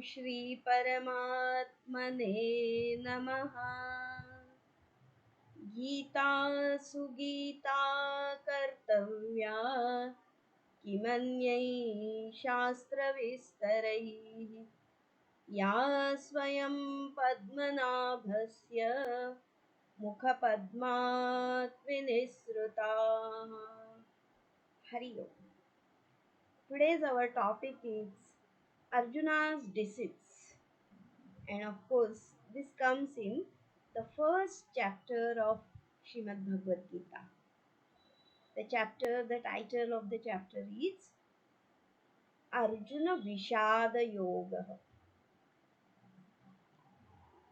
Shri Paramatmane Namaha. Gita Sugita कर्तव्या किमन्यै शास्त्रविस्तरैः या स्वयं पद्मनाभस्य मुखपद्मात् विनिसृता. Hari Om. Today's our topic is Arjuna's disease, and of course this comes in the first chapter of Srimad Bhagavad Gita. The title of the chapter is Arjuna Vishada Yoga.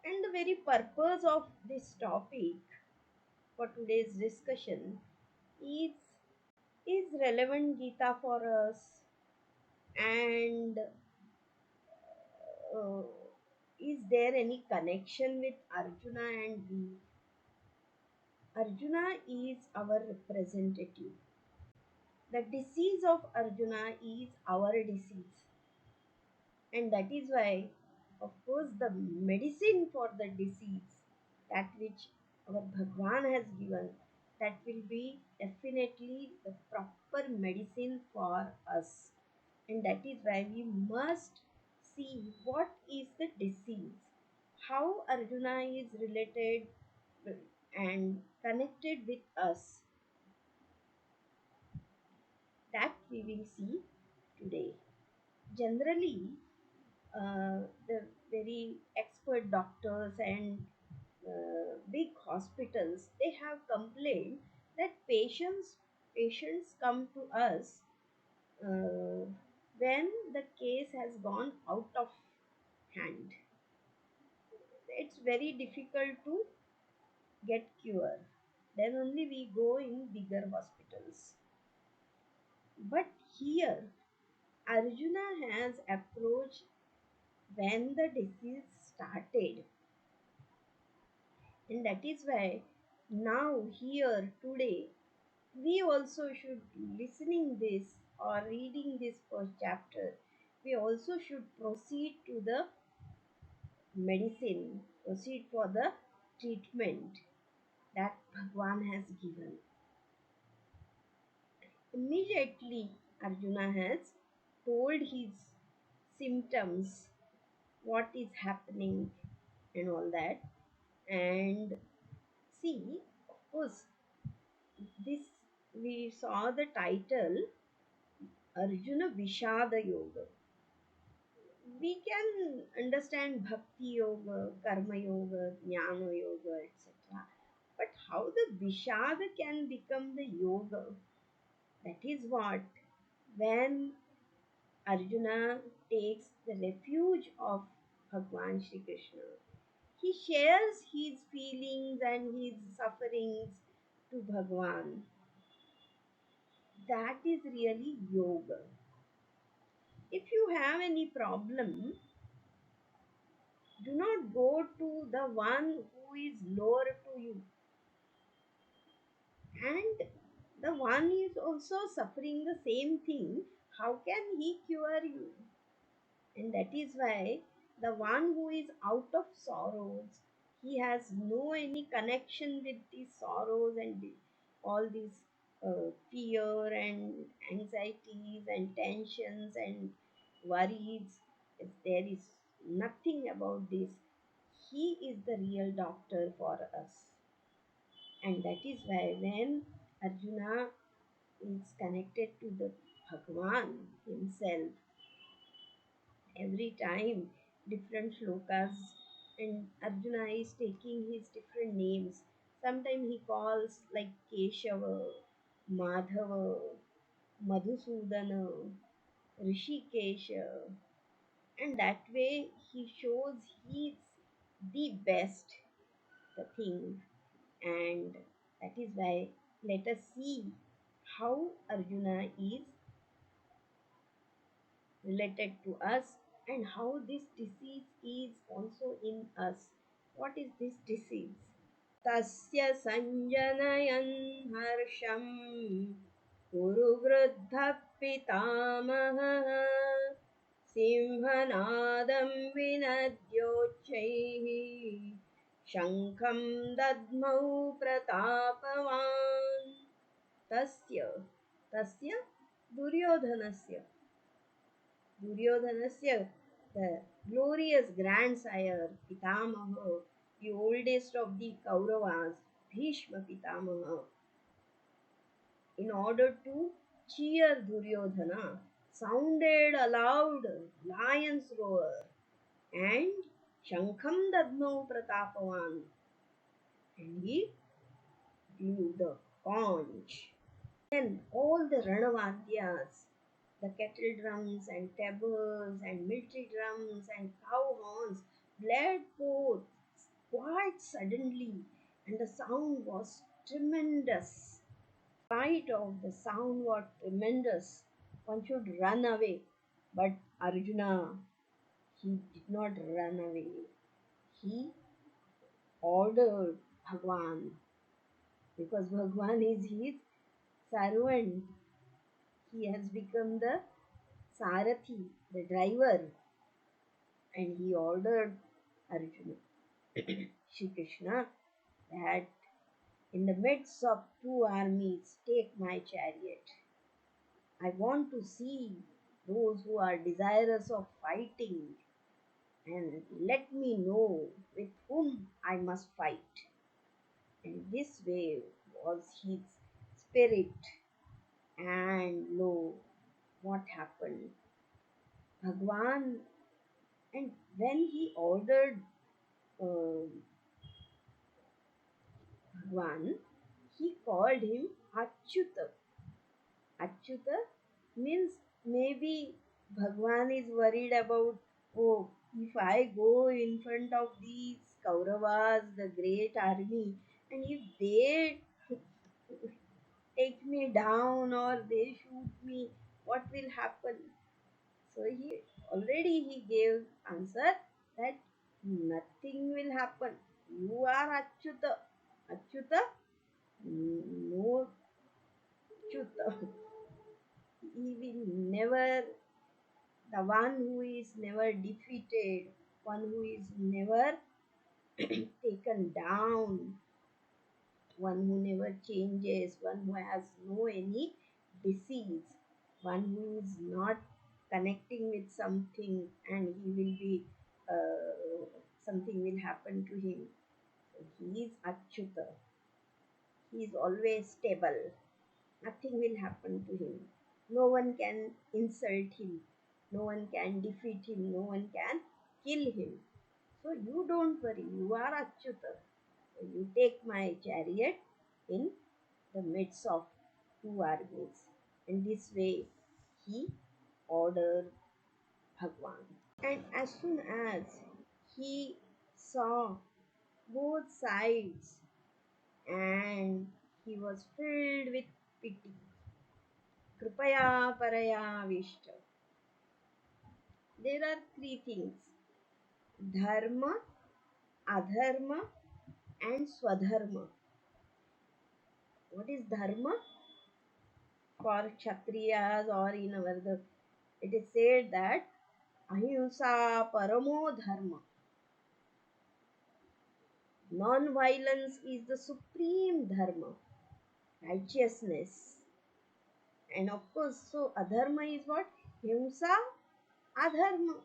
And the very purpose of this topic for today's discussion is relevant Gita for us, and uh, is there any connection with Arjuna and we? Arjuna is our representative. The disease of Arjuna is our disease, and that is why, of course, the medicine for the disease, that which our Bhagwan has given, that will be definitely the proper medicine for us. And that is why we must see what is the disease, how Arjuna is related and connected with us. That we will see today. Generally, the very expert doctors and big hospitals, they have complained that patients come to us uh, when the case has gone out of hand. It's very difficult to get cure. Then only we go in bigger hospitals. But here, Arjuna has approached when the disease started, and that is why now here today we also should, listening this or reading this first chapter, we also should proceed to the medicine, proceed for the treatment that Bhagwan has given. Immediately Arjuna has told his symptoms, what is happening and all that. And see, of course, this, we saw the title Arjuna Vishada Yoga. We can understand Bhakti Yoga, Karma Yoga, Jnana Yoga, etc. But how the Vishada can become the yoga? That is what, when Arjuna takes the refuge of Bhagwan Shri Krishna, he shares his feelings and his sufferings to Bhagwan. That is really yoga. If you have any problem, do not go to the one who is lower to you, and the one is also suffering the same thing. How can he cure you? And that is why the one who is out of sorrows, he has no any connection with these sorrows and all these fear and anxieties and tensions and worries. If there is nothing about this, he is the real doctor for us. And that is why when Arjuna is connected to the Bhagwan himself, every time different shlokas, and Arjuna is taking his different names. Sometimes he calls like Keshava, Madhava, Madhusudana, Rishikesha, and that way he shows he's the best, the thing. And that is why let us see how Arjuna is related to us and how this disease is also in us. What is this disease? Tasya sanjanayan harsham kuru vruddha pitamahah सिंहनादं विनद्योच्चैः शङ्खं दद्मौ प्रतापवान् तस्य तस्य दुर्योधनस्य the glorious grandsire Pitamaha, the oldest of the Kauravas, Bhishma Pitamaha, in order to cheer Duryodhana, sounded a loud lion's roar and Shankham Dadmau Pratapavan, and he blew the conch. Then all the Ranavadyas, the kettle drums and tabors and military drums and cow horns blared forth quite suddenly, and the sound was tremendous. Spite of the sound was tremendous, one should run away. But Arjuna, he did not run away. He ordered Bhagwan because Bhagwan is his servant. He has become the Sarathi, the driver, and he ordered Arjuna, Shri Krishna, that in the midst of two armies, take my chariot. I want to see those who are desirous of fighting and let me know with whom I must fight. And this way was his spirit. And lo, what happened? Bhagwan, and when he ordered uh, Bhagwan, he called him Achyuta. Achyuta means maybe Bhagwan is worried about, oh, if I go in front of these Kauravas, the great army, and if they take me down or they shoot me, what will happen? So he gave answer that nothing will happen. You are Achyuta. Achyuta, no Achyuta. He will never, the one who is never defeated, one who is never taken down, one who never changes, one who has no any disease, one who is not connecting with something and he will be something will happen to him. So he is Achyuta. He is always stable. Nothing will happen to him. No one can insult him. No one can defeat him. No one can kill him. So you don't worry. You are Achyuta. So you take my chariot in the midst of two armies. In this way, he ordered Bhagwan. And as soon as he saw both sides and he was filled with pity, Kripaya Paraya Vishta. There are three things: Dharma, Adharma, and Swadharma. What is Dharma? For Kshatriyas or in our it is said that Ahimsa Paramo Dharma. Non-violence is the supreme dharma, righteousness. And of course, so adharma is what? Himsa, adharma.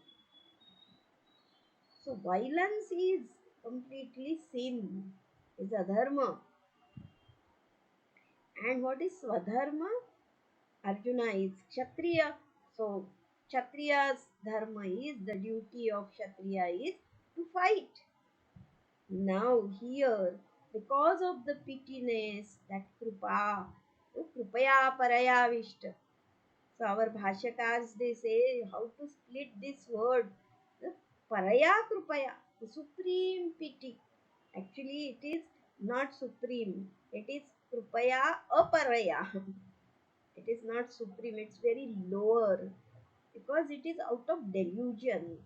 So violence is completely sin, is adharma. And what is swadharma? Arjuna is Kshatriya. So Kshatriya's dharma is, the duty of Kshatriya is to fight. Now here, because of the pittiness, that krupaya paraya vishta. So our bhashyakars, they say how to split this word. The paraya krupaya, the supreme pity. Actually, it is not supreme. It is krupaya aparaya. It is not supreme. It's very lower because it is out of delusion.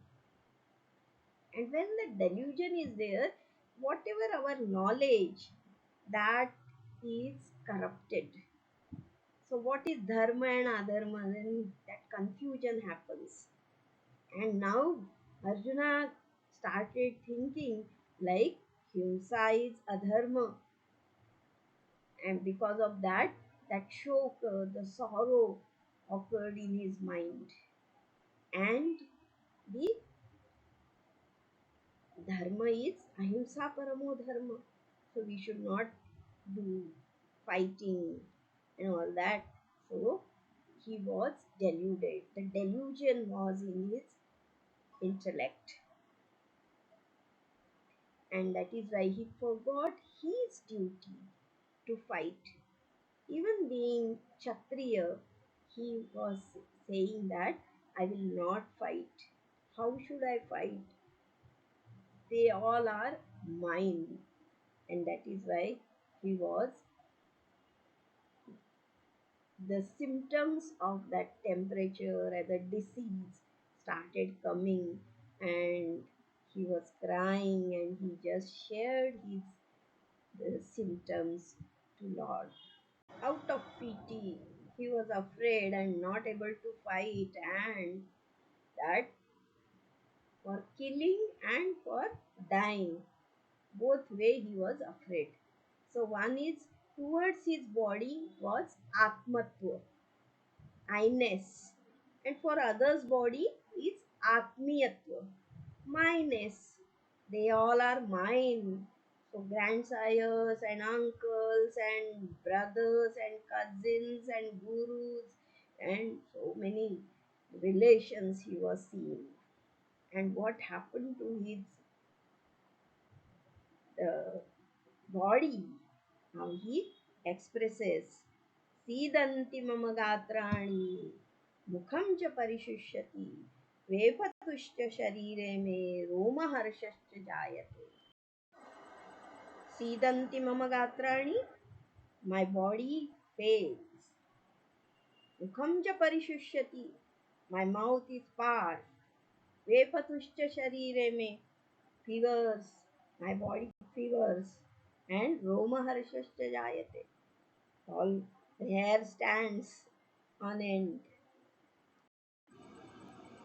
And when the delusion is there, whatever our knowledge, that is corrupted. So what is dharma and adharma? Then that confusion happens. And now Arjuna started thinking like Himsa is adharma, and because of that, that shoka, the sorrow occurred in his mind. And the dharma is ahimsa paramo dharma. So we should not do fighting and all that. So he was deluded. The delusion was in his intellect, and that is why he forgot his duty to fight. Even being Kshatriya, he was saying that I will not fight. How should I fight? They all are mine. And that is why he was, the symptoms of that temperature and the disease started coming, and he was crying, and he just shared his the symptoms to Lord. Out of pity, he was afraid and not able to fight, and that for killing and for dying, both way he was afraid. So one is towards his body was atmatva, I-ness, and for others body is atmiyatva, minus. They all are mine. So grandsires and uncles and brothers and cousins and gurus and so many relations he was seeing. And what happened to his uh, body? How he expresses. सीदन्ति मम गात्राणि मुखं च परिशुष्यति वेपतुश्च शरीरे मे रोमहर्षश्च जायते. सीदन्ति मम गात्राणि, my body fails. मुखं च परिशुष्यति, my mouth is parched. वेपतुश्च शरीरे मे, fevers, my body fevers. And रोमहर्षश्च जायते, all the hair stands on end.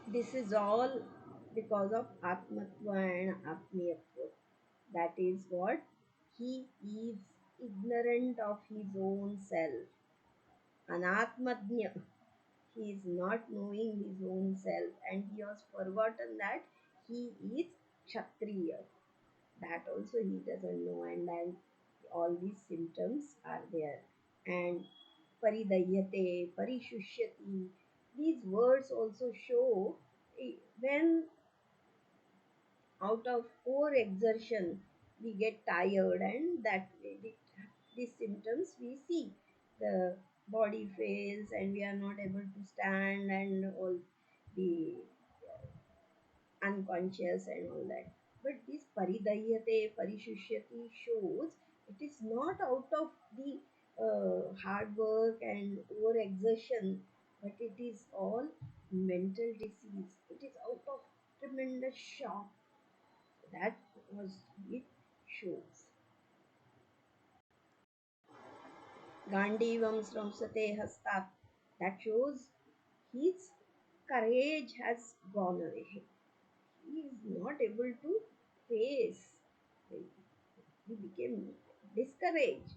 This is all because of Atmatva and Atmiyatva. That is what he is ignorant of his own self. Anatmadnya. He is not knowing his own self, and he has forgotten that he is Kshatriya. That also he doesn't know, and then all these symptoms are there. And paridayyate, parishushyati, these words also show when out of overexertion we get tired, and that way these symptoms we see. The body fails and we are not able to stand, and all the unconscious and all that. But this paridayyate, parishushyati shows it is not out of the hard work and overexertion, but it is all mental disease. It is out of tremendous shock. That was it shows. Gandivam sramsate hastat. That shows his courage has gone away. He is not able to face. He became discouraged.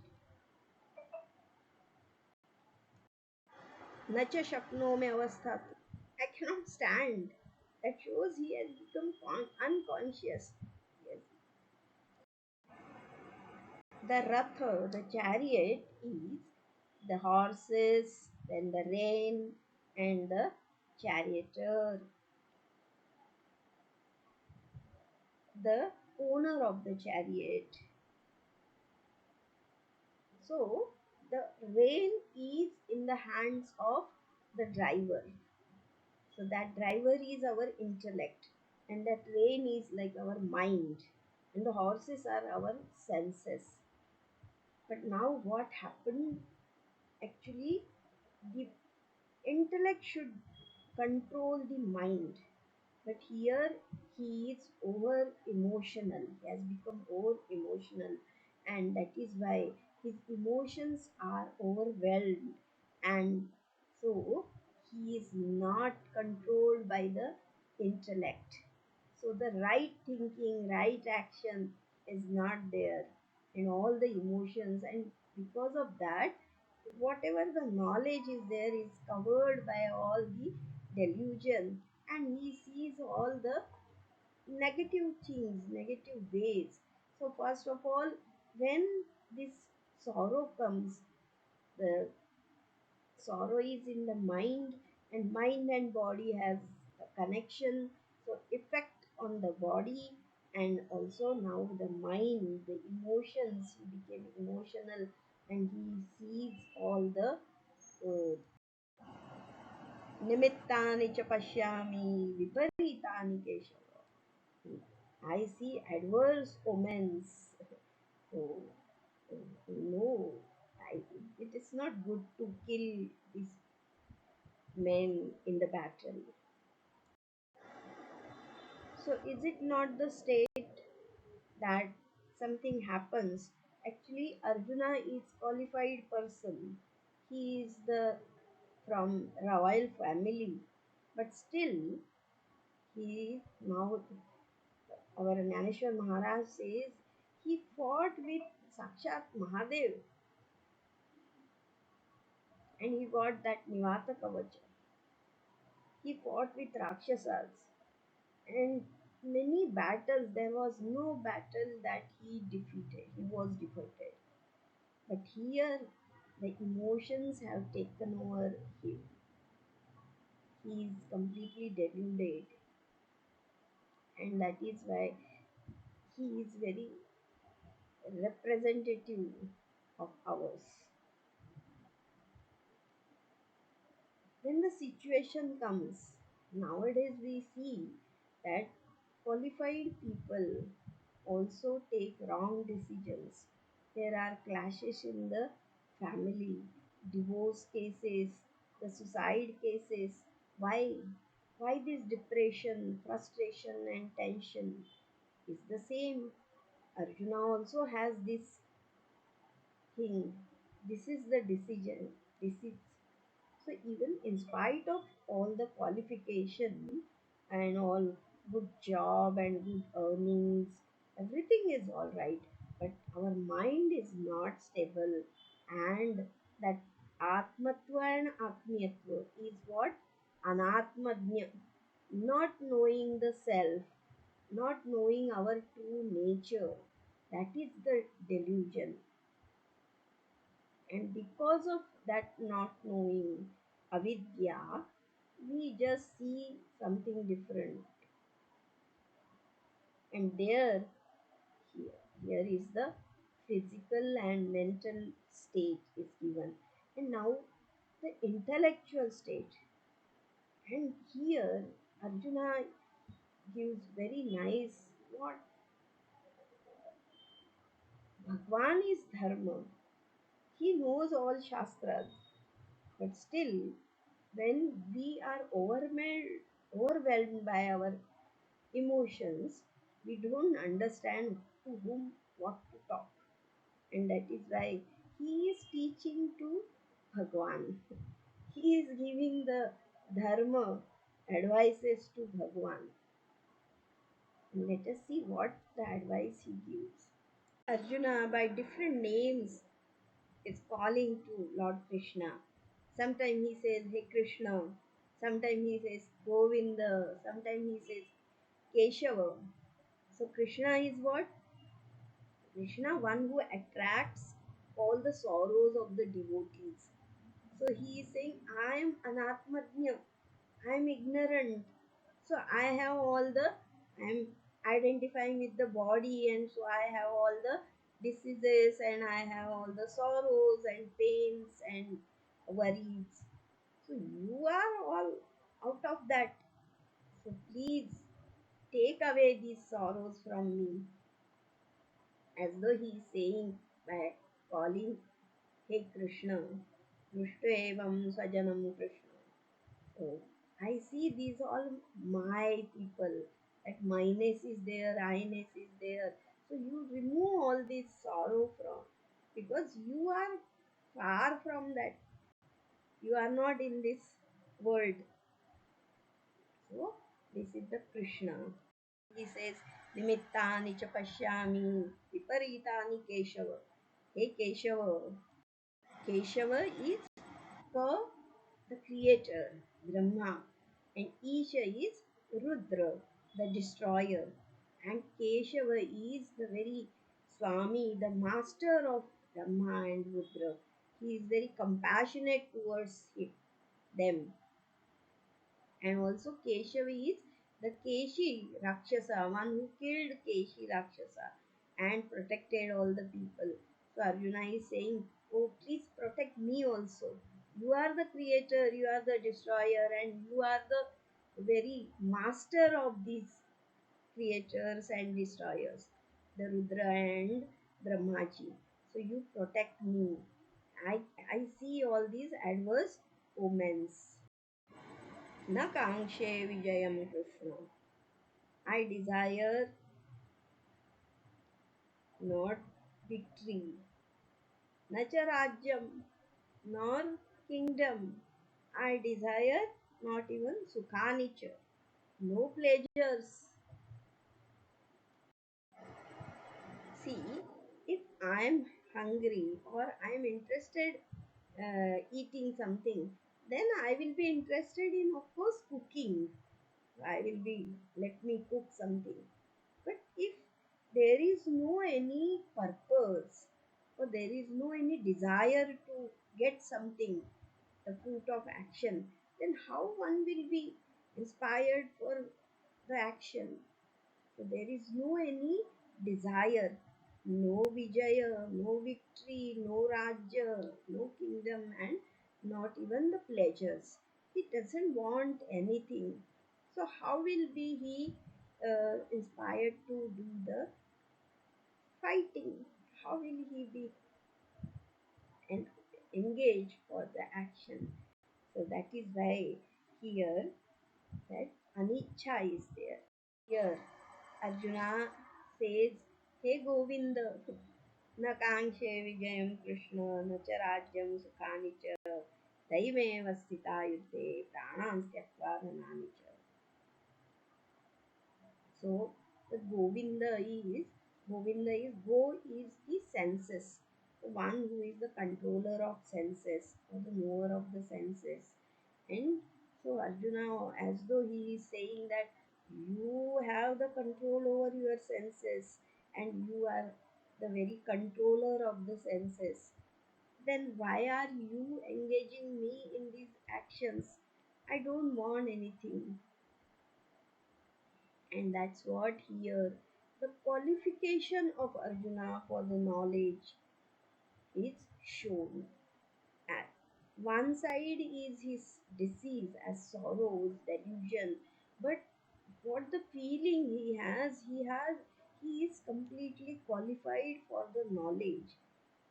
Nacha shaknome avasthat. I cannot stand. That shows he has become unconscious. Yes. The ratha, the chariot, is the horses, then the rain, and the charioteer, the owner of the chariot. So the rein is in the hands of the driver. So that driver is our intellect, and that rein is like our mind, and the horses are our senses. But now what happened? Actually, the intellect should control the mind, but here he is over emotional. He has become over emotional, and that is why his emotions are overwhelmed, and so he is not controlled by the intellect. So the right thinking, right action is not there in all the emotions, and because of that, whatever the knowledge is there is covered by all the delusion, and he sees all the negative things, negative ways. So, first of all, when this sorrow comes, the sorrow is in the mind, and mind and body has a connection. So, effect on the body, and also now the mind, the emotions, he became emotional, and he sees all the nimittani cha pashyami viparitani keshava. I see adverse omens. So, no, I, it is not good to kill these men in the battle. So, is it not the state that something happens? Actually, Arjuna is qualified person. He is the from royal family, but still he now our Naneshwar Maharaj says he fought with Sakshat Mahadev, and he got that Nivata Kavacha. He fought with Rakshasas, and many battles. There was no battle that he defeated. He was defeated. But here, the emotions have taken over him. He is completely deluded, and that is why he is very representative of ours. When the situation comes, nowadays we see that qualified people also take wrong decisions. There are clashes in the family, divorce cases, the suicide cases. Why? Why this depression, frustration, and tension is the same? Arjuna also has this thing. This is the decision. This is so even in spite of all the qualification and all good job and good earnings, everything is all right. But our mind is not stable, and that atmatva and atmiyatva is what anatmadnya, not knowing the self, not knowing our true nature. That is the delusion, and because of that not knowing, avidya, we just see something different. And here is the physical and mental state is given. And now the intellectual state. And here Arjuna gives very nice what Bhagwan is dharma. He knows all shastras, but still when we are overwhelmed by our emotions, we don't understand to whom what to talk. And that is why he is teaching to Bhagwan. He is giving the dharma advices to Bhagwan. And let us see what the advice he gives. Arjuna, by different names, is calling to Lord Krishna. Sometimes he says, Hey Krishna. Sometimes he says, Govinda. Sometimes he says, Keshava. So Krishna is what? Krishna, one who attracts all the sorrows of the devotees. So he is saying, I am anatmadnya, I am ignorant. So I have all the, I am identifying with the body, and so I have all the diseases, and I have all the sorrows and pains and worries. So you are all out of that. So please take away these sorrows from me, as though he is saying by calling, Hey Krishna, Krishna Sajanam Krishna. So I see these all my people. That myness is there, I-ness is there. So you remove all this sorrow from, because you are far from that. You are not in this world. So This is the Krishna. He says, Nimittani cha pashyami, viparitani Keshava. Hey Keshava. Keshava is for the creator, Brahma, and Isha is Rudra, the destroyer, and Keshava is the very Swami, the master of Brahma and Rudra. He is very compassionate towards them. And also Keshava is the Keshi Rakshasa, one who killed Keshi Rakshasa and protected all the people. So Arjuna is saying, oh, please protect me also. You are the creator, you are the destroyer, and you are the very master of these creators and destroyers, the Rudra and Brahmaji. So you protect me. I, I see all these adverse omens. Na kangshe vijayam Krishna. I desire not victory, nacha rajyam, nor kingdom. I desire not even sukhanicha, no pleasures. See, if I am hungry or I am interested eating something, then I will be interested in, of course, cooking. I will be, let me cook something. But if there is no any purpose or there is no any desire to get something, the fruit of action, then how one will be inspired for the action? So there is no any desire, no vijaya, no victory, no rajya, no kingdom, and not even the pleasures. He doesn't want anything. So how will be he inspired to do the fighting? How will he be en- engaged for the action? So that is why here that anicca is there. Here Arjuna says, Hey Govinda, न काङ्क्षे विजयं कृष्ण न च राज्यं सुखानि च दैवेव स्थिता युद्धे प्राणां त्यक्त्वा धनानि च. So the Govinda is Go is the senses, the one who is the controller of senses or the knower of the senses. And so Arjuna, as though he is saying that you have the control over your senses and you are the very controller of the senses, then why are you engaging me in these actions? I don't want anything. And that's what here the qualification of Arjuna for the knowledge is shown. At one side is his disease as sorrows, delusion, but what the feeling he is completely qualified for the knowledge.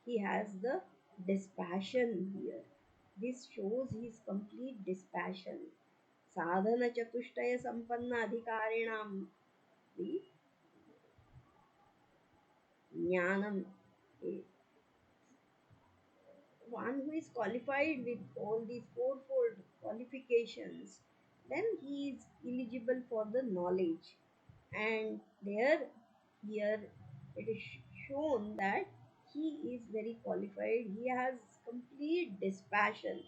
He has the dispassion here. This shows his complete dispassion. Sadhana chatushtaya sampanna adhikarinam, the jnanam, one who is qualified with all these fourfold qualifications, then he is eligible for the knowledge. And there, here, it is shown that he is very qualified. He has complete dispassion.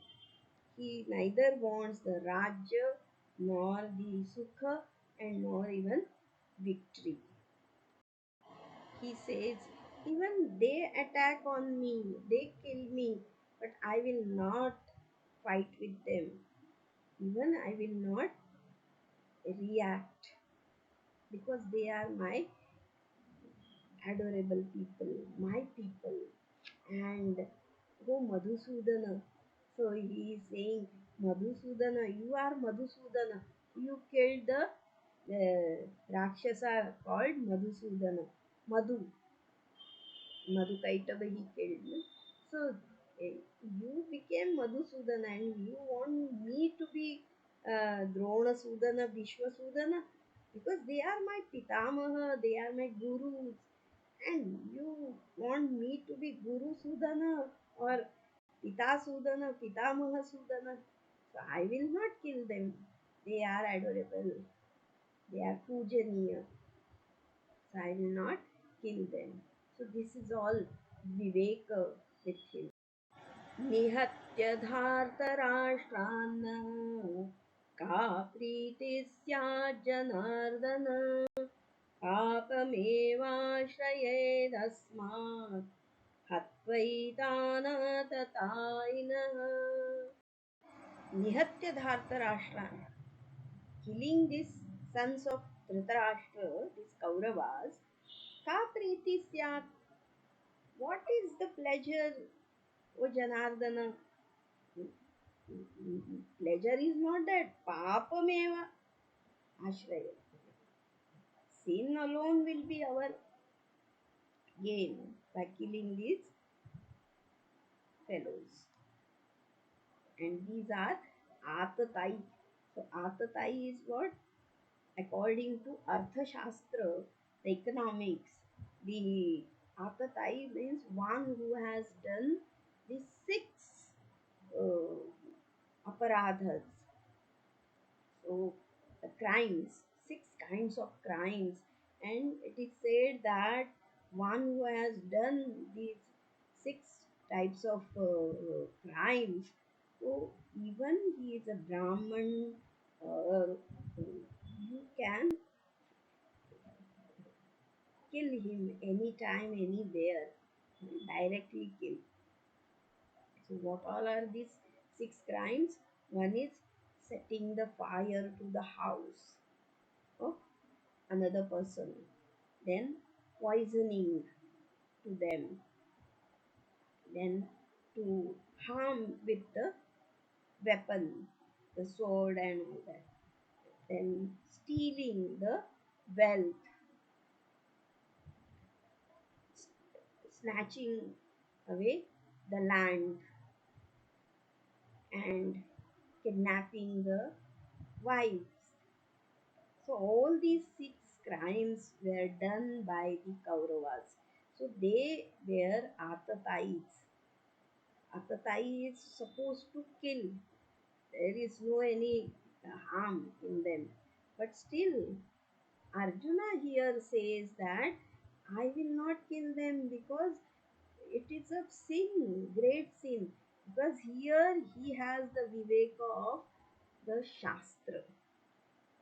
He neither wants the Rajya nor the Sukha and nor even victory. He says, even they attack on me, they kill me, but I will not fight with them. Even I will not react because they are my adorable people, my people. And go Madhusudana. So he is saying, Madhusudana, you are Madhusudana. You killed the Rakshasa called Madhusudana. Madhu. Madhukaitava he killed. So you became Madhusudana and you want me to be Drona Sudana, Bhishma Sudana because they are my Pitamaha, they are my gurus. And you want me to be Guru Sudana or Pita Sudana, Pitamaha Sudana. So I will not kill them. They are adorable. They are pujaniya, so I will not kill them. So this is all Viveka with him. निहत्य धार्तराष्ट्रान् का प्रीतिः स्यात् जनार्दन पापमेवाश्रयेदस्मात् हत्वैतानाततायिनः निहत्य धार्तराष्ट्रान्, killing these sons of Dhritarashtra, these Kauravas, ka priti syat, what is the pleasure, O Janardana? Pleasure is not that. Papameva ashraya. Sin alone will be our gain by killing these fellows. And these are Atatai. So Atatai is what? According to Arthashastra, the economics, the Atatai means one who has done the six aparadhas. So the crimes, six kinds of crimes, and it is said that one who has done these six types of crimes, so even he is a Brahman, you can kill him anytime, anywhere, directly kill. So, what all are these six crimes? One is setting the fire to the house of another person, then poisoning to them, then to harm with the weapon, the sword, and all that, then stealing the wealth, snatching away the land, and kidnapping the wives. So all these six crimes were done by the Kauravas. So they were Atatais. Atatai is supposed to kill. There is no any harm in them. But still, Arjuna here says that I will not kill them because it is a sin, great sin. Because here he has the viveka of the Shastra.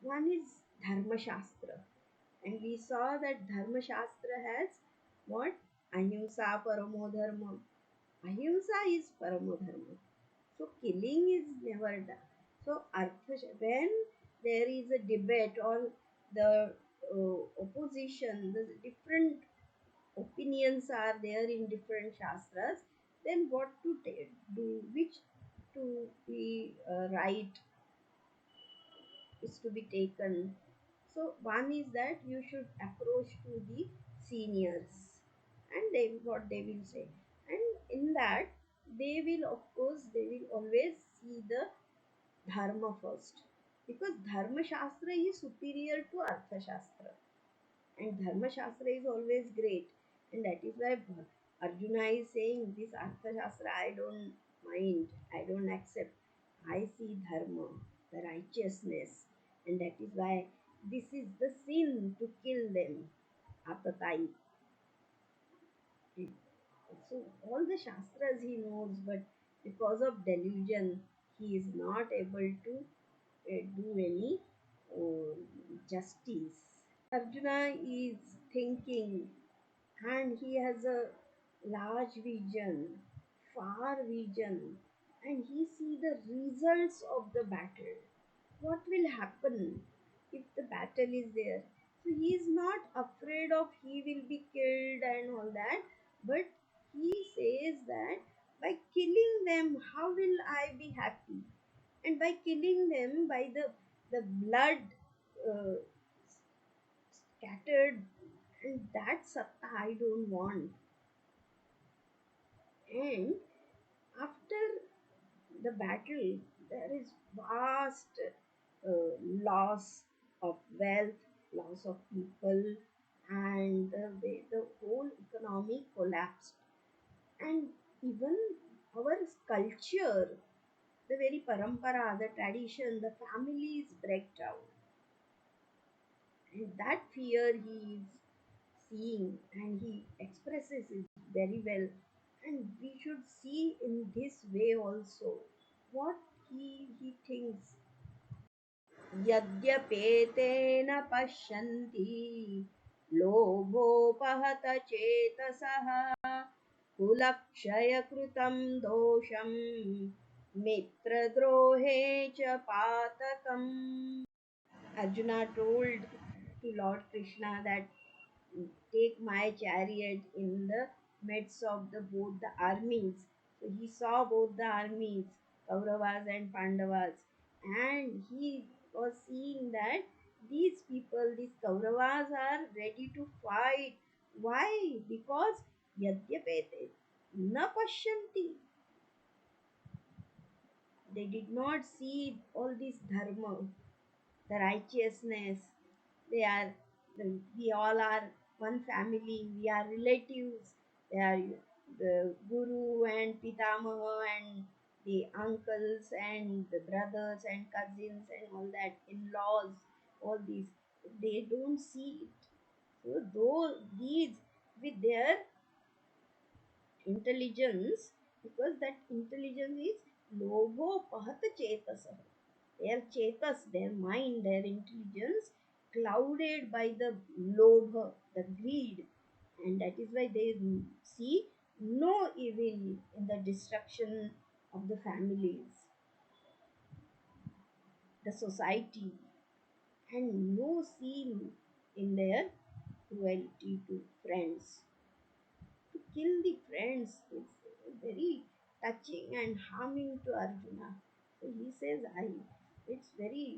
One is Dharma Shastra, and we saw that Dharma Shastra has what? Ahimsa Paramo Dharma. Ahimsa is Paramo Dharma. So killing is never done. So when there is a debate or the opposition, the different opinions are there in different shastras, then what to do, which to be right is to be taken. So one is that you should approach to the seniors, and they what they will say, and in that they will, of course, they will always see the dharma first, because dharma shastra is superior to artha shastra, and dharma shastra is always great, and that is why Arjuna is saying this artha shastra I don't mind, I don't accept, I see dharma, the righteousness, and that is why this is the sin to kill them, atatai. So all the shastras he knows, but because of delusion he is not able to do any uh, justice. Arjuna is thinking, and he has a large vision, far vision, and he see the results of the battle. What will happen if the battle is there? So he is not afraid of he will be killed and all that, but he says that by killing them, how will I be happy? And by killing them, by the blood uh, scattered, and that satta I don't want. And after the battle, there is vast loss of wealth, loss of people, and the whole economy collapsed. And even our culture, the very parampara, the tradition, the families break down. And that fear he is seeing and he expresses it very well. And we should see in this way also what he thinks. यद्यपेतेन पश्यन्ति लोभोपहत चेतसः कुलक्षयकृतं दोषं मित्रद्रोहे च पातकम्. Arjuna told to Lord Krishna that take my chariot in the midst of the both the armies. So he saw both the armies, Kauravas and Pandavas, and he was seeing that these people, these Kauravas, are ready to fight. Why? Because Yadyapete na pashyanti. They did not see all this dharma, the righteousness. They are, we all are one family. We are relatives. They are the guru and pitamaha and the uncles and the brothers and cousins and all that, in-laws, all these. They don't see it. So though these with their intelligence, because that intelligence is logo pahata chetasah, their chetas, their mind, their intelligence clouded by the lobha, the greed, and that is why they see no evil in the destruction of the families, the society, and no sin in their cruelty to friends. To kill the friends is very touching and harming to Arjuna. So he says, I, it's very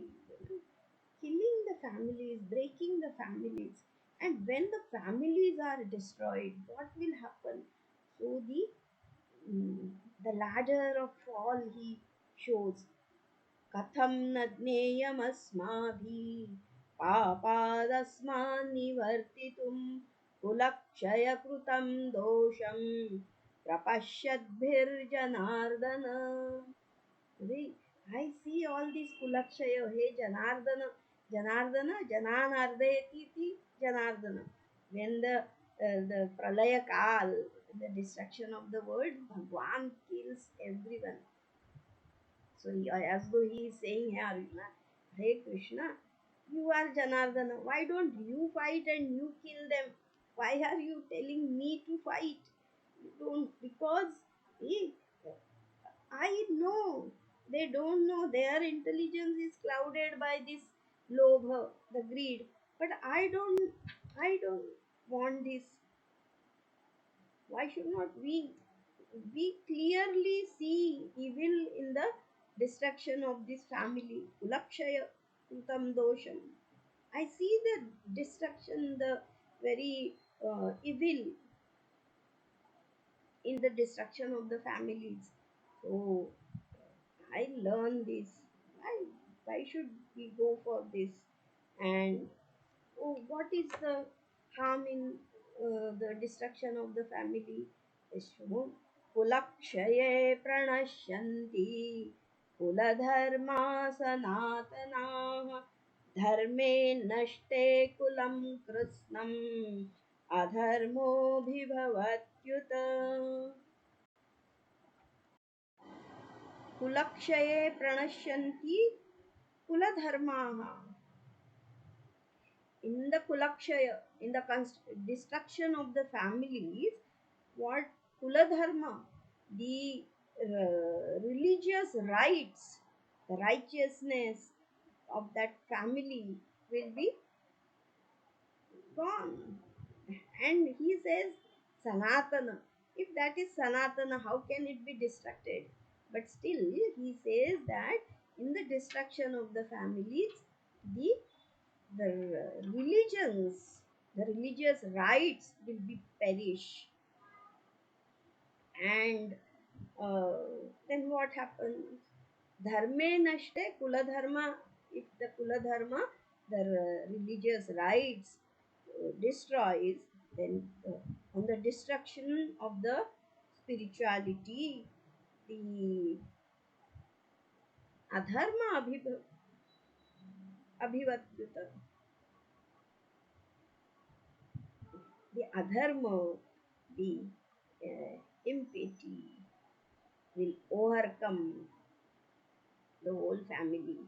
killing the families, breaking the families. And when the families are destroyed, what will happen? So mm, the ladder of fall he shows. कथं न ज्ञेयमस्माभिः पापादस्मान् निवर्तितुं कुलक्षयकृतं दोषं प्रपश्यद्भिर्जनार्दन. I see all these kulakshaya. Hey Janardana, Janardana, Jananardeti Janardana. When the pralaya kal, the destruction of the world, Bhagwan kills everyone. So as though he is saying, hey Arjuna, hey Krishna, you are Janardana. Why don't you fight and you kill them? Why are you telling me to fight? You don't, because hey, I know they don't know, their intelligence is clouded by this lobha, the greed. But I don't want this. Why should not we clearly see evil in the destruction of this family? Kulakshaya Kutam Dosham. I see the destruction, the very evil in the destruction of the families. So I learned this. Why should we go for this? And oh, what is the harm in the destruction of the family? Is shown. Kulakshaye pranashyanti kuladharma sanatana dharme nashte kulam krishnam adharmo bhivavatyuta. Kulakshaye pranashyanti kuladharmaha. In the kulakshaya, in the destruction of the families, what kuladharma, the religious rights, the righteousness of that family will be gone. And he says sanatana. If that is sanatana, how can it be destructed? But still, he says that in the destruction of the families, the religions, the religious rights will be perish. And uh, then what happens? Dharme nashte kula dharma. If the kula dharma, the religious rights destroys, then on the destruction of the spirituality, the adharma abhivatyuta. the adharma, the impurity will overcome the whole family.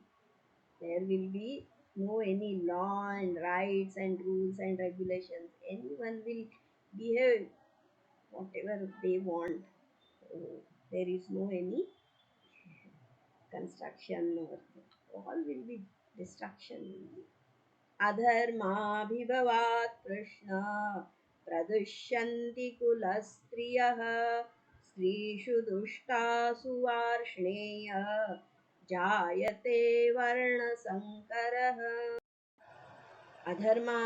There will be no any law and rights and rules and regulations. Anyone will behave whatever they want. So there is no any construction or all will be destruction. अधर्माभिभवात् Krishna प्रदुष्यन्ति कुलस्त्रियः स्त्रीषु दुष्टासु वार्ष्णेय जायते वर्णसङ्करः. Adharma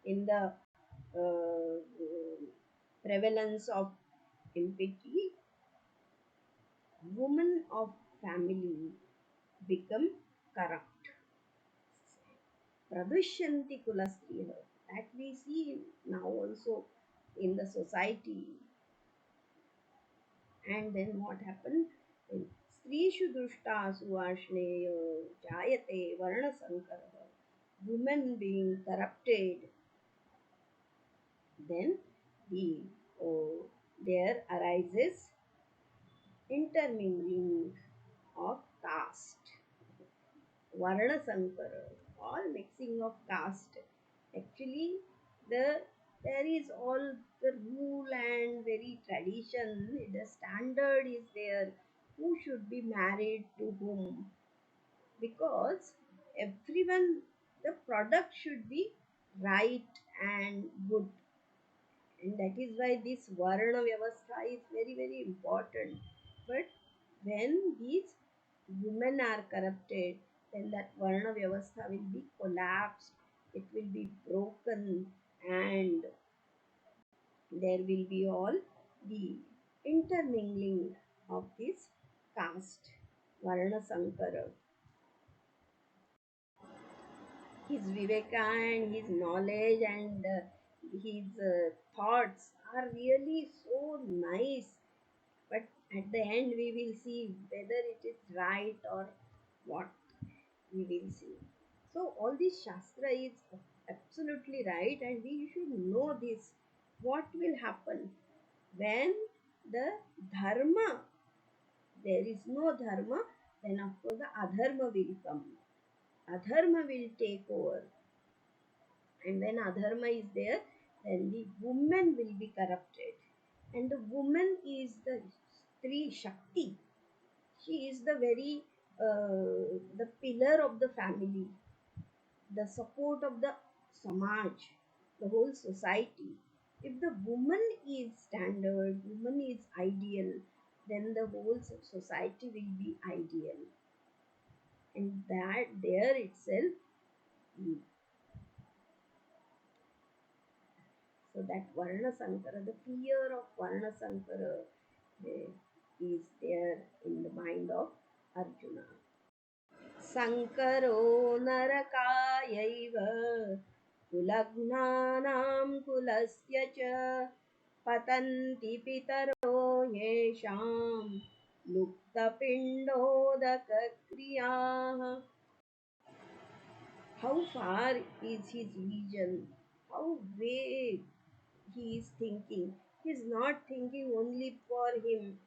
in the prevalence of impurity, women of family become corrupt. Pradushanti kulastriya. That we see now also in the society. And then what happened? Strishu dushtasu ashneyo jayate varna sankara. Women being corrupted, then the oh, there arises intermingling of caste, varna sankara, all mixing of caste. Actually, the there is all the rule and very tradition. The standard is there. Who should be married to whom? Because everyone, the product should be right and good, and that is why this varna vyavastha is very very important. But when these women are corrupted, then that varna vyavastha will be collapsed, it will be broken, and there will be all the intermingling of this caste, varna sankara. His viveka and his knowledge and his thoughts are really so nice, but at the end we will see whether it is right or what we will see. So all this shastra is absolutely right, and we should know this. What will happen when the dharma, there is no dharma, then of course the adharma will come. Adharma will take over, and when adharma is there, then the woman will be corrupted. And the woman is the Stri Shakti. She is the very the pillar of the family, the support of the samaj, the whole society. If the woman is standard, woman is ideal, then the whole society will be ideal. And that there itself, mm, so that Varna Sankara, the fear of Varna Sankara is there in the mind of Arjuna. Sankaro नरकायैव कुलघ्नानां कुलस्य च पतन्ति पितरो येषां लुप्तपिण्डोदकक्रियाः. How far is his vision? How vague he is thinking. He is not thinking only for him.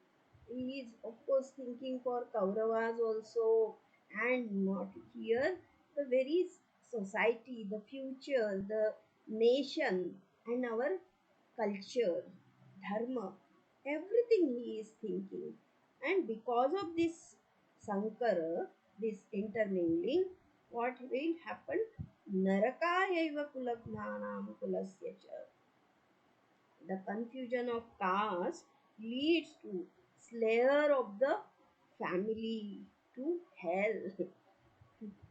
He is of course thinking for Kauravas also, and not here the very society, the future, the nation, and our culture, dharma, everything he is thinking. And because of this Sankara, this intermingling, what will happen? Narakayaiva kulagnanam kulasya cha. The confusion of caste leads to slayer of the family to hell.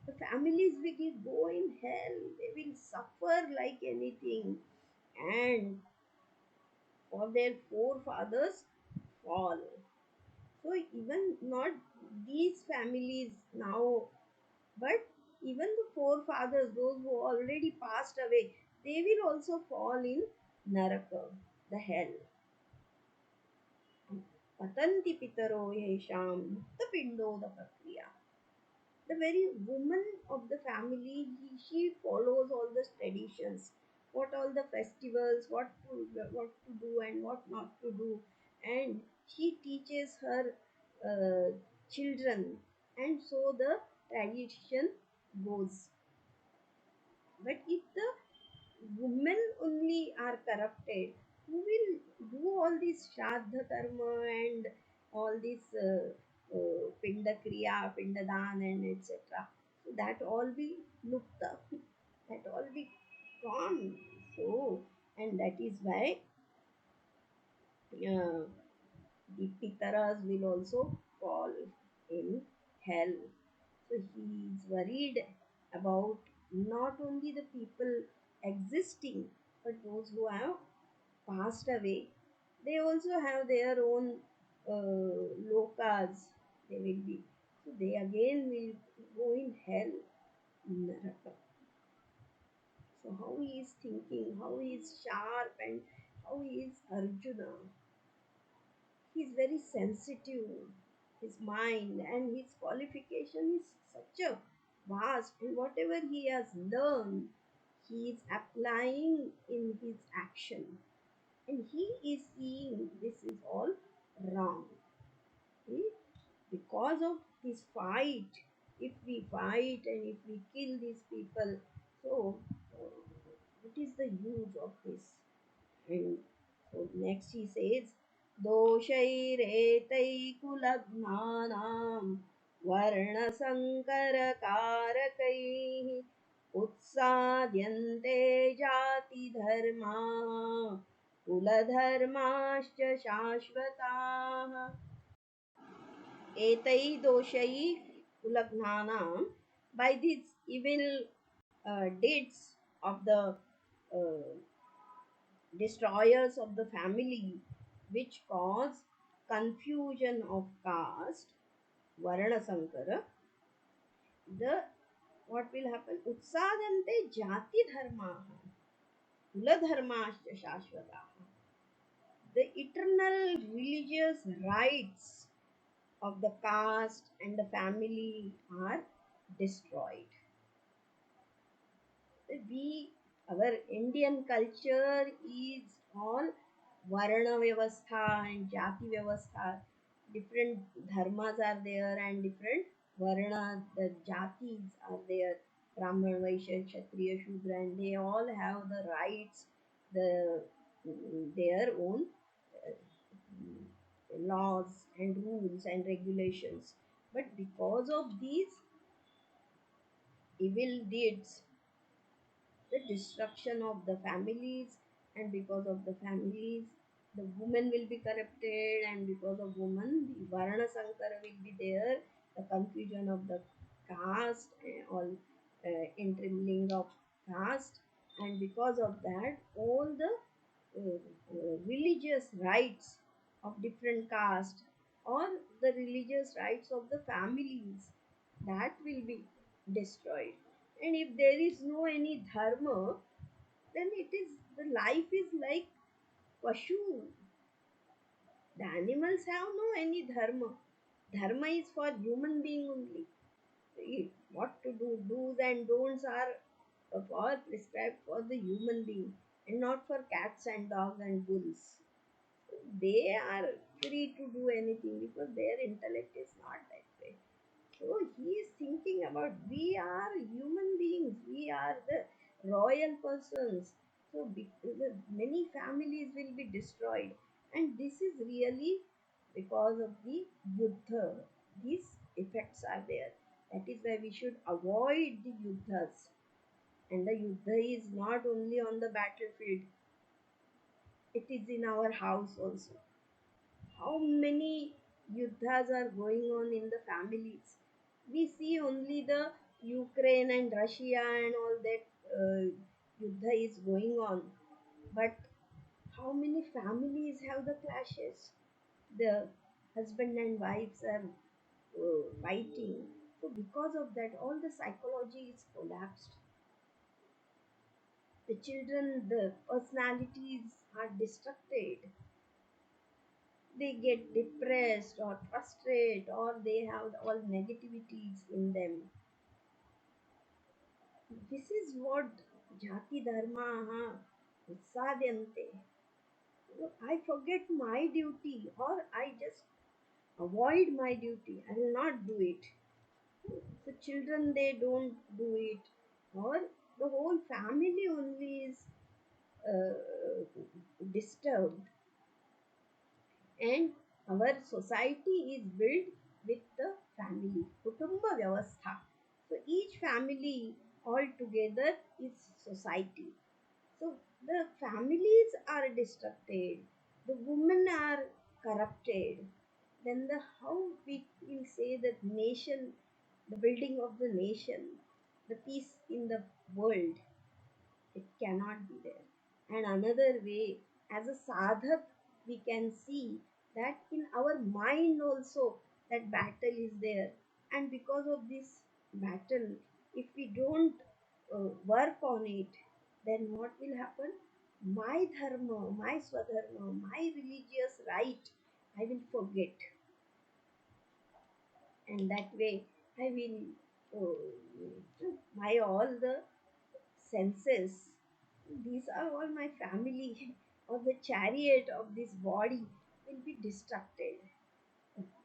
The families will go in hell. They will suffer like anything. And for their forefathers fall. So even not these families now, but even the forefathers, those who already passed away, they will also fall in Naraka, the hell. Patanti pitaro yesham muktapindo the prakriya. The very woman of the family, she follows all the traditions. what all the festivals, what to do and what not to do, and she teaches her children, and so the tradition goes. But if the women only are corrupted, who will do all this Shraddha karma and all this Pinda Kriya, Pinda Dan, and etc. So that all will lupta, that all will gone. So, and that is why uh, the Pitaras will also fall in hell. So he is worried about not only the people existing, but those who have passed away. They also have their own lokas. They will be. So they again will go in hell. Naraka. So how he is thinking, how he is sharp, and how he is Arjuna. He is very sensitive. His mind and his qualification is such a vast, and whatever he has learned, he is applying in his action, and he is seeing this is all wrong. See? Because of this fight, if we fight and if we kill these people, so what is the use of this? And so next he says, दोषैरेतैकुलघ्नानां वर्णसङ्करकारकैः उत्साद्यन्ते जातिधर्माः कुलधर्माश्च शाश्वताः एतै दोषै कुलघ्नानां, by these evil deeds of the uh, destroyers of the family, which cause confusion of caste, Varna Sankara, the what will happen? Utsadante jati dharma, kula dharmascha shashvata. The eternal religious rights of the caste and the family are destroyed. We, our Indian culture is all Varna Vyavastha and Jati Vyavastha. Different dharmas are there and different Varna, the Jatis are there. Brahman, Vaishya, Kshatriya, Shudra, and they all have the rights, the their own laws and rules and regulations. But because of these evil deeds, the destruction of the families, and because of the families the woman will be corrupted, and because of woman the varna sankara will be there, the confusion of the caste, all intermingling of caste, and because of that all the religious rights of different caste, or the religious rights of the families, that will be destroyed. And if there is no any dharma, then it is the life is like pashu. The animals have no any dharma. Dharma is for human being only. What to do, do's and don'ts are for prescribed for the human being, and not for cats and dogs and bulls. They are free to do anything because their intellect is not that way. So he is thinking about we are human beings, we are the royal persons. So many families will be destroyed, and this is really because of the yuddha. These effects are there. That is why we should avoid the yuddhas. And the yuddha is not only on the battlefield; it is in our house also. How many yuddhas are going on in the families? We see only the Ukraine and Russia and all that yuddha is going on, but how many families have the clashes? The husband and wives are fighting. So because of that, all the psychology is collapsed. The children, the personalities are destructed. They get depressed or frustrated, or they have all negativities in them. This is what Jati dharma sadhyante. I forget my duty or I just avoid my duty. I will not do it. The children they don't do it, or the whole family only is disturbed, and our society is built with the family, kutumba vyavastha. So each family all together is society. So the families are disrupted, the women are corrupted, then the how we will say that nation, the building of the nation, the peace in the world, it cannot be there. And another way, as a sadhak, we can see that in our mind also that battle is there. And because of this battle, if we don't work on it, then what will happen? My dharma, my swadharma, my religious right, I will forget. And that way, I will, my all the senses. These are all my family, or the chariot of this body will be distracted.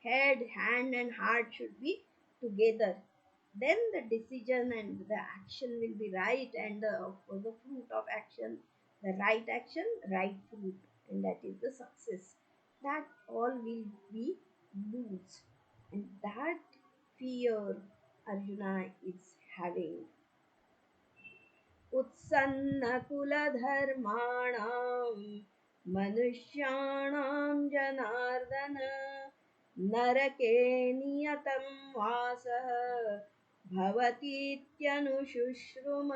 Head, hand, and heart should be together. Then the decision and the action will be right, and the fruit of action, the right action, right fruit, and that is the success. That all will be lose, and that fear Arjuna is having. उत्सन्नकुलधर्माणां मनुष्याणां जनार्दन नरके नियतं वासः भवतीत्यनुशुश्रुम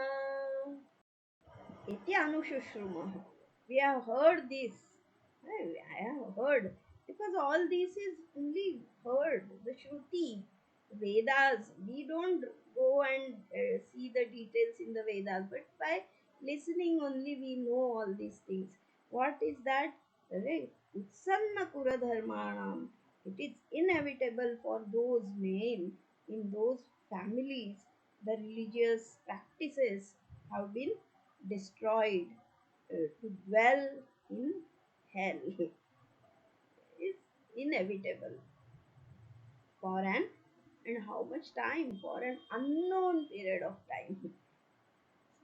iti anushushrumaः. We have heard this. I have heard because all this is only heard. The Shruti, Vedas. We don't go and see the details in the Vedas, but by listening only we know all these things. What is that? Right? Utsanna Kuradharmanam. It is inevitable for those men in those families. The religious practices have been destroyed. To dwell in hell is inevitable for an and how much time? For an unknown period of time.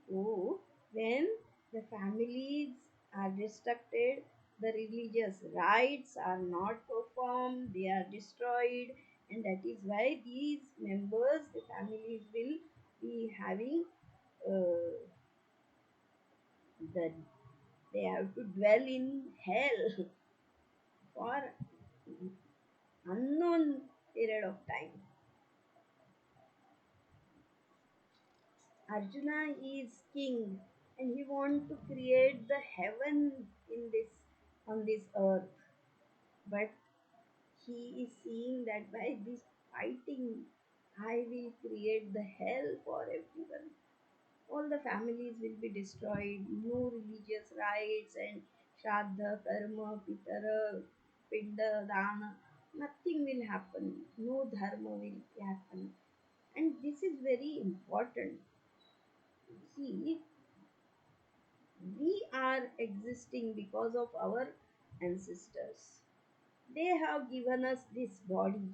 So when the families are destructed, the religious rites are not performed, they are destroyed, and that is why these members, the families will be having uh, the they have to dwell in hell for unknown period of time. Arjuna is king and he wants to create the heaven in this on this earth. But he is seeing that by this fighting I will create the hell for everyone. All the families will be destroyed, no religious rites and Shraddha, Karma, Pitara, Pinda, Dana, nothing will happen. No dharma will happen. And this is very important. See, we are existing because of our ancestors. They have given us this body,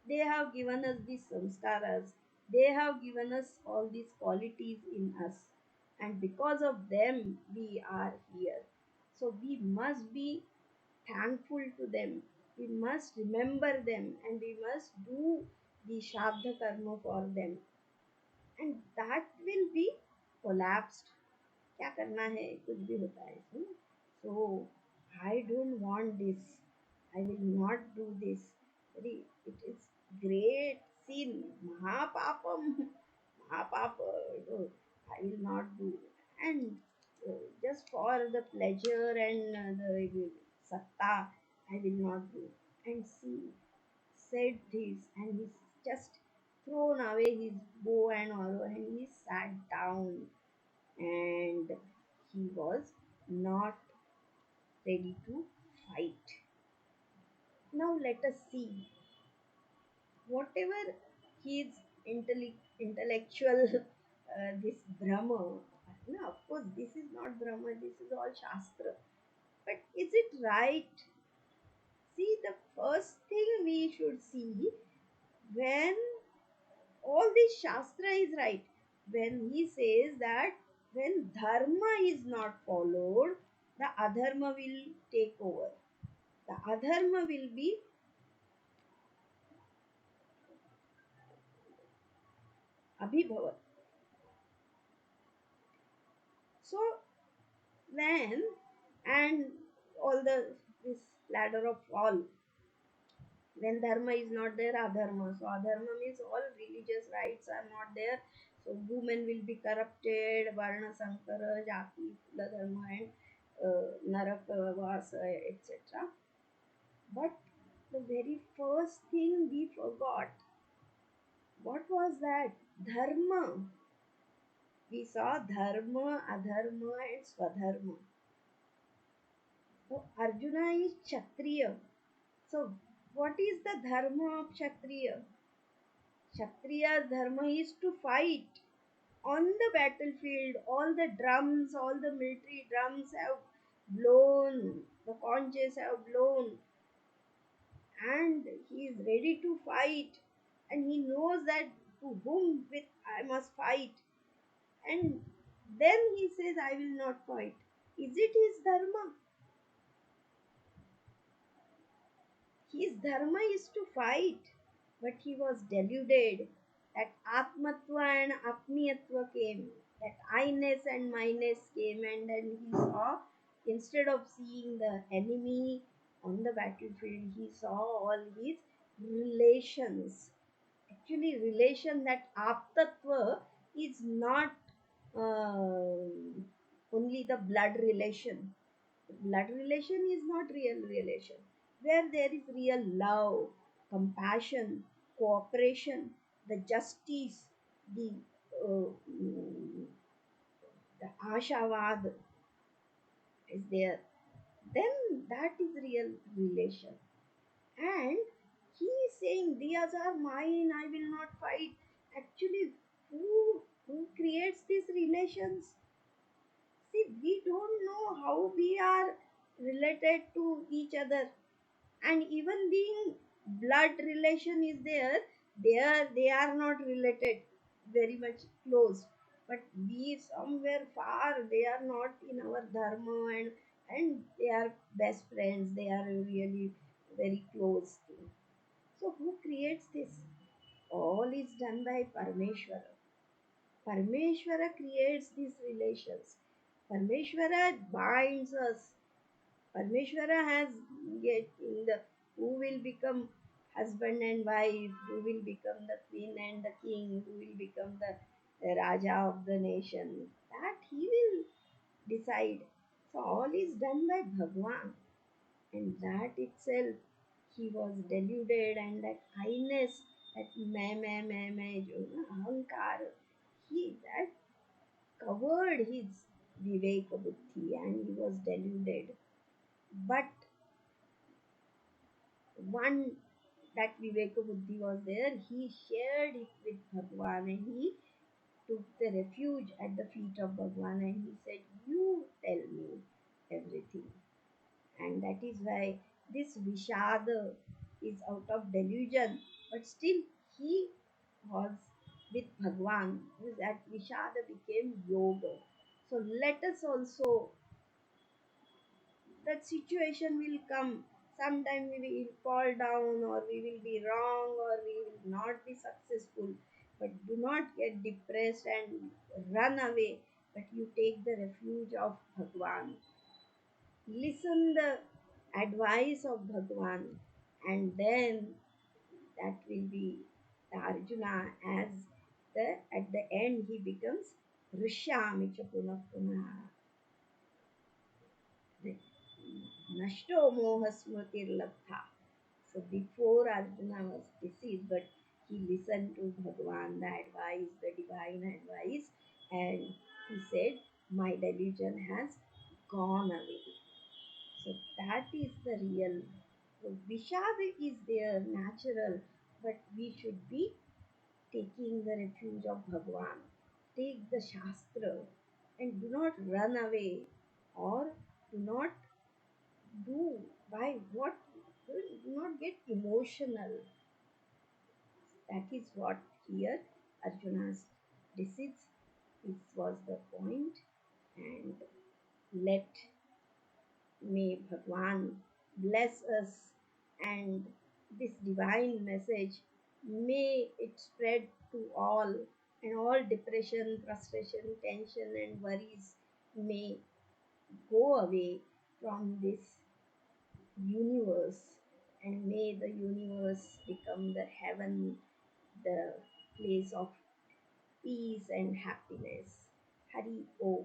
they have given us these samskaras, they have given us all these qualities in us, and because of them, we are here. So, we must be thankful to them, we must remember them, and we must do the Shabda Karma for them, and that will be collapsed. क्या करना है कुछ भी होता है इसमें. So I don't want this, I will not do this. Very, it is great sin, mahapapam, mahapapa. No, I will not do. And just for the pleasure and the satta, I will not do. And see, said this, and he just thrown away his bow and arrow, and he sat down, and he was not ready to fight. Now let us see whatever his intellectual this Brahma. No, of course, this is not Brahma, this is all Shastra. But is it right? See, the first thing we should see when all this Shastra is right, when he says that when Dharma is not followed, the Adharma will take over. The Adharma will be Abhibhavat. So then, and all this ladder of fall, when dharma is not there, adharma. So adharma means all religious rights are not there. So women will be corrupted, varna sankara, jati, kula dharma, and naraka vasa, etc. But the very first thing we forgot, what was that? Dharma. We saw dharma, adharma, and swadharma. So Arjuna is Kshatriya. So what is the dharma of Kshatriya? Kshatriya's dharma is to fight on the battlefield. All the drums, all the military drums have blown, the conches have blown, and he is ready to fight. And he knows that to whom with I must fight. And then he says, I will not fight. Is it his dharma? His dharma is to fight, but he was deluded. That Atmatva and Atmiyatva came, that I-ness and my-ness came, and then he saw, instead of seeing the enemy on the battlefield, he saw all his relations. Actually, relation, that Aptatva is not uh, only the blood relation. Blood relation is not real relation. Where there is real love, compassion, cooperation, the justice, the uh, mm, the ashavad is there, then that is real relation. And he is saying, these are mine, I will not fight. Actually, who creates these relations? See, we don't know how we are related to each other, and even being blood relation is there, they are not related very much close, but we somewhere far, they are not in our dharma, and they are best friends, they are really very close to. So who creates this? All is done by Parameshwara. Parameshwara creates these relations. Parameshwara binds us. Parmeshwara has get in the who will become husband and wife, who will become the queen and the king, who will become the Raja of the nation. That he will decide. So all is done by Bhagwan. And that itself, he was deluded, and that highness, that me, ahankar, he that covered his Viveka Buddhi, and he was deluded. But one, that Viveka Buddhi was there, he shared it with Bhagwan, and he took the refuge at the feet of Bhagwan, and he said, you tell me everything. And that is why this Vishada is out of delusion, but still he was with Bhagwan. That Vishada became yoga. So let us also, that situation will come. Sometime we will fall down, or we will be wrong, or we will not be successful. But do not get depressed and run away. But you take the refuge of Bhagwan. Listen the advice of Bhagwan, and then that will be the Arjuna, as the at the end he becomes Rishyami Punah Punah. Nashto moha smritir labdha. So before Arjuna was deceased, but he listened to Bhagwan, the advice, the divine advice, and he said, my delusion has gone away. So that is the real. So Vishada is there, natural, but we should be taking the refuge of Bhagwan. Take the Shastra. and do not run away or do not do by what, do not get emotional. That is what here Arjuna's disease, this was the point. And let, may Bhagwan bless us, and this divine message, may it spread to all, and all depression, frustration, tension, and worries may go away from this universe, and may the universe become the heaven, the place of peace and happiness. Hari Om.